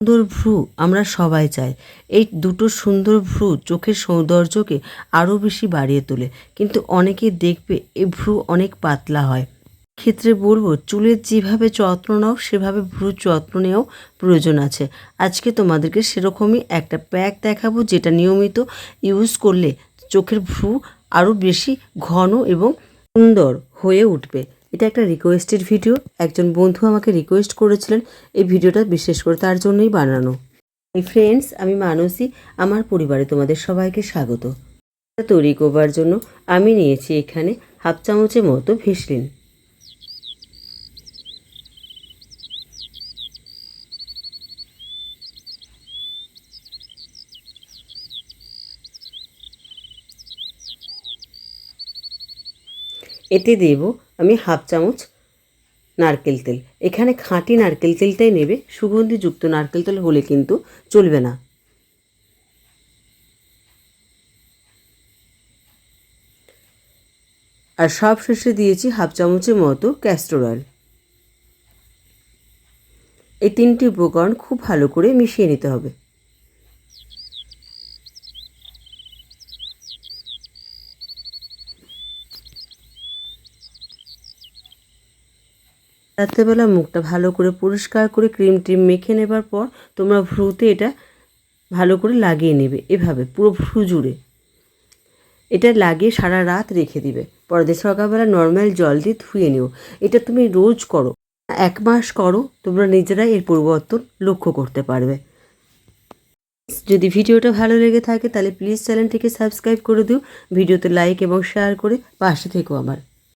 সুন্দর ভ্রু আমরা সবাই চাই। এই দুটো সুন্দর ভ্রু চোখের সৌন্দর্যকে আরও বেশি বাড়িয়ে তোলে, কিন্তু অনেকেই দেখবে এই ভ্রু অনেক পাতলা হয়। ক্ষেত্রে বলবো, চুলের যেভাবে যত্ন নাও সেভাবে ভ্রুর যত্ন নেওয়াও প্রয়োজন আছে। আজকে তোমাদেরকে সেরকমই একটা প্যাক দেখাবো, যেটা নিয়মিত ইউজ করলে চোখের ভ্রু আরও বেশি ঘন এবং সুন্দর হয়ে উঠবে। এটা একটা রিকোয়েস্টেড ভিডিও। একজন বন্ধু আমাকে রিকোয়েস্ট করেছিলেন এই ভিডিওটা, বিশেষ করে তার জন্যই বানানো। ফ্রেন্ডস, আমি মানসী। আমার পরিবারে তোমাদের সবাইকে স্বাগত। তৈরি করবার জন্য আমি নিয়েছি এখানে হাফ চামচের মতো ভেসলিন। এতে দেব আমি হাফ চামচ নারকেল তেল। এখানে খাঁটি নারকেল তেলটাই নেবে, সুগন্ধিযুক্ত নারকেল তেল হলে কিন্তু চলবে না। আর সব শেষে দিয়েছি হাফ চামচের মতো ক্যাস্টর অয়েল। এই তিনটি উপকরণ খুব ভালো করে মিশিয়ে নিতে হবে। রাত্রেবেলা মুখটা ভালো করে পরিষ্কার করে ক্রিম ট্রিম মেখে নেবার পর তোমরা ভ্রুতে এটা ভালো করে লাগিয়ে নেবে, এভাবে পুরো ভ্রু জুড়ে। এটা লাগিয়ে সারা রাত রেখে দিবে। পরের দিন সকালবেলা নর্মাল জল দিয়ে ধুয়ে নিও। এটা তুমি রোজ করো, 1 মাস করো, তোমরা নিজেরাই এর পরিবর্তন লক্ষ্য করতে পারবে। যদি ভিডিওটা ভালো লেগে থাকে তাহলে প্লিজ চ্যানেলটিকে সাবস্ক্রাইব করে দিও, ভিডিওতে লাইক এবং শেয়ার করে পাশে থেকো আমার।